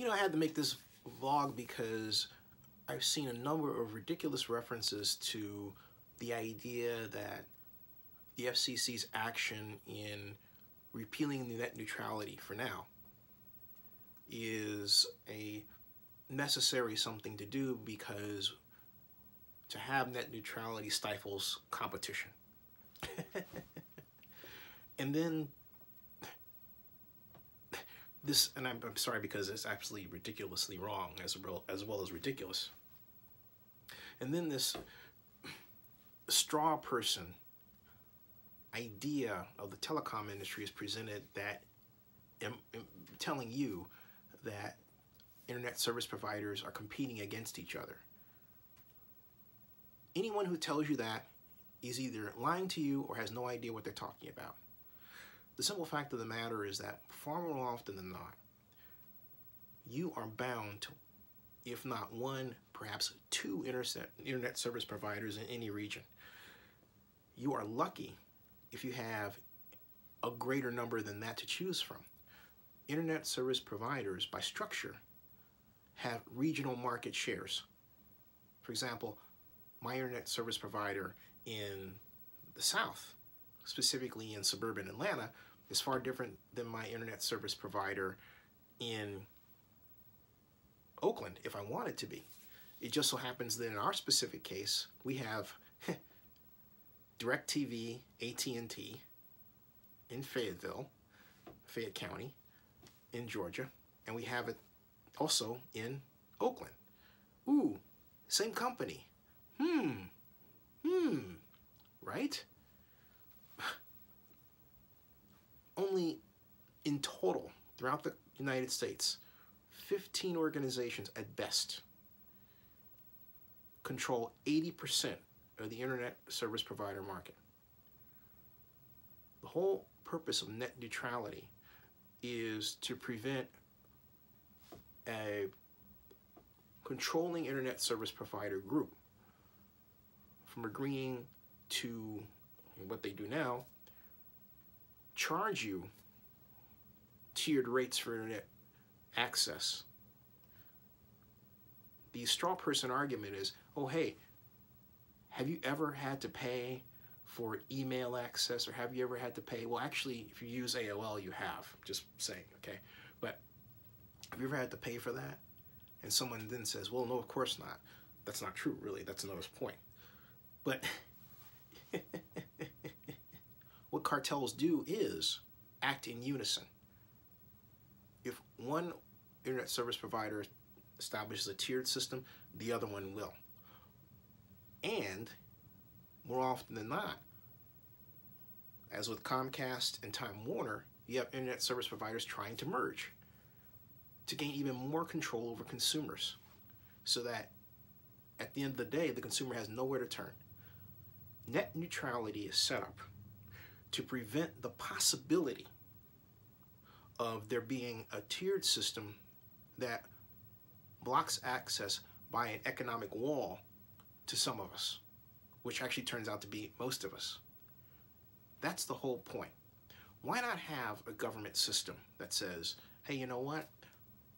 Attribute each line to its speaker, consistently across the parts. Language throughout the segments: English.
Speaker 1: I had to make this vlog because I've seen a number of ridiculous references to the idea that the FCC's action in repealing the net neutrality for now is a necessary something to do because to have net neutrality stifles competition. And then this, and I'm sorry because it's absolutely ridiculously wrong as well as ridiculous. And then this straw person idea of the telecom industry is presented that telling you that internet service providers are competing against each other. Anyone who tells you that is either lying to you or has no idea what they're talking about. The simple fact of the matter is that far more often than not, you are bound to, if not one, perhaps two internet service providers in any region. You are lucky if you have a greater number than that to choose from. Internet service providers, by structure, have regional market shares. For example, my internet service provider in the South, specifically in suburban Atlanta, is far different than my internet service provider in Oakland, if I want it to be. It just so happens that in our specific case, we have DirecTV, AT&T in Fayetteville, Fayette County, in Georgia, and we have it also in Oakland. Ooh, same company. Right? Only in total, throughout the United States, 15 organizations at best control 80% of the internet service provider market. The whole purpose of net neutrality is to prevent a controlling internet service provider group from agreeing to what they do now, charge you tiered rates for internet access. The straw person argument is, oh hey, have you ever had to pay for email access, or have you ever had to pay? Well, actually, if you use AOL, you have, just saying, okay? But have you ever had to pay for that? And someone then says, well, no, of course not. That's not true, really. That's another point. But what cartels do is act in unison. If one internet service provider establishes a tiered system, the other one will. And more often than not, as with Comcast and Time Warner, you have internet service providers trying to merge to gain even more control over consumers, so that at the end of the day, the consumer has nowhere to turn. Net neutrality is set up to prevent the possibility of there being a tiered system that blocks access by an economic wall to some of us, which actually turns out to be most of us. That's the whole point. Why not have a government system that says, hey, you know what?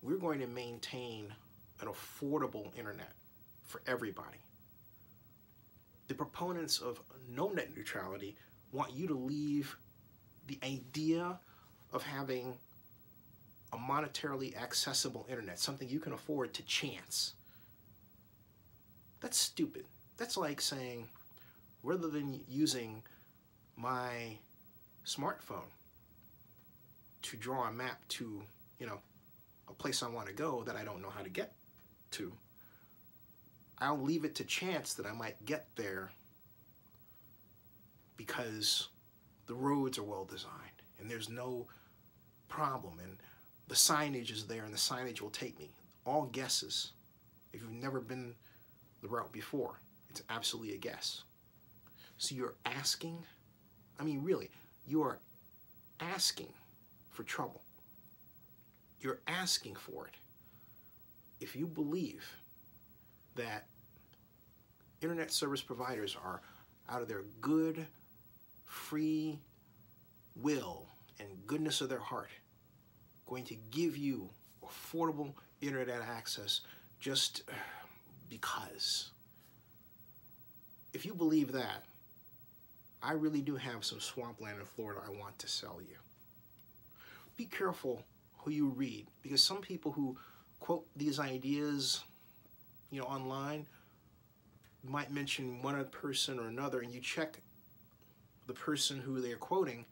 Speaker 1: We're going to maintain an affordable internet for everybody. The proponents of no net neutrality want you to leave the idea of having a monetarily accessible internet, something you can afford, to chance. That's stupid. That's like saying, rather than using my smartphone to draw a map to, a place I want to go that I don't know how to get to, I'll leave it to chance that I might get there because the roads are well designed and there's no problem and the signage is there and the signage will take me. All guesses. If you've never been the route before, it's absolutely a guess. So you're asking, really, you are asking for trouble. You're asking for it. If you believe that internet service providers are, out of their good, free will and goodness of their heart, going to give you affordable internet access just because. If you believe that, I really do have some swampland in Florida I want to sell you. Be careful who you read, because some people who quote these ideas, online, might mention one person or another, and you check the person who they're quoting,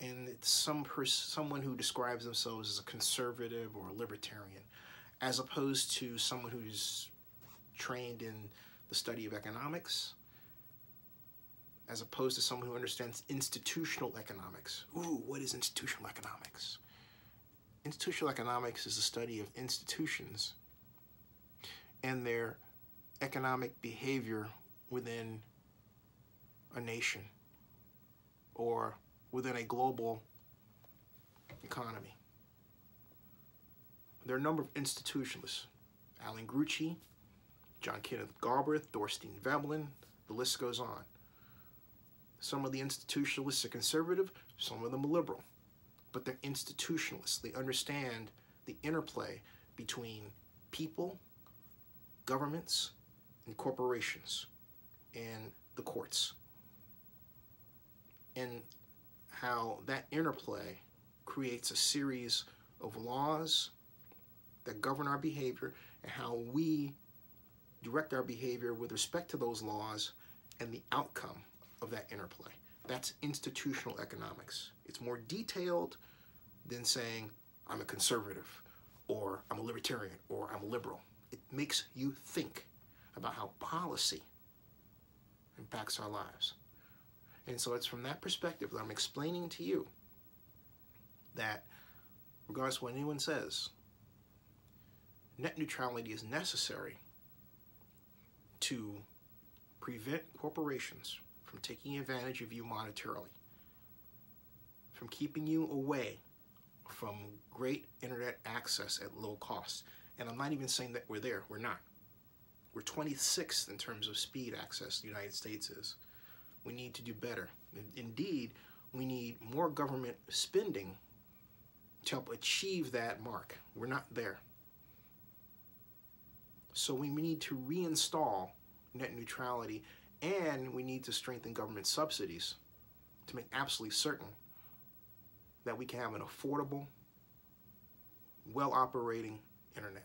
Speaker 1: and it's someone who describes themselves as a conservative or a libertarian, as opposed to someone who's trained in the study of economics, as opposed to someone who understands institutional economics. Ooh, what is institutional economics? Institutional economics is the study of institutions and their economic behavior within a nation or within a global economy. There are a number of institutionalists: Alan Grucci, John Kenneth Galbraith, Thorstein Veblen, the list goes on. Some of the institutionalists are conservative, some of them are liberal, but they're institutionalists. They understand the interplay between people, governments, and corporations, and the courts, and how that interplay creates a series of laws that govern our behavior, and how we direct our behavior with respect to those laws and the outcome of that interplay. That's institutional economics. It's more detailed than saying I'm a conservative, or I'm a libertarian, or I'm a liberal. It makes you think about how policy impacts our lives. And so it's from that perspective that I'm explaining to you that, regardless of what anyone says, net neutrality is necessary to prevent corporations from taking advantage of you monetarily, from keeping you away from great internet access at low cost. And I'm not even saying that we're there. We're not. We're 26th in terms of speed access the United States is. We need to do better. Indeed, we need more government spending to help achieve that mark. We're not there. So we need to reinstall net neutrality, and we need to strengthen government subsidies to make absolutely certain that we can have an affordable, well-operating internet.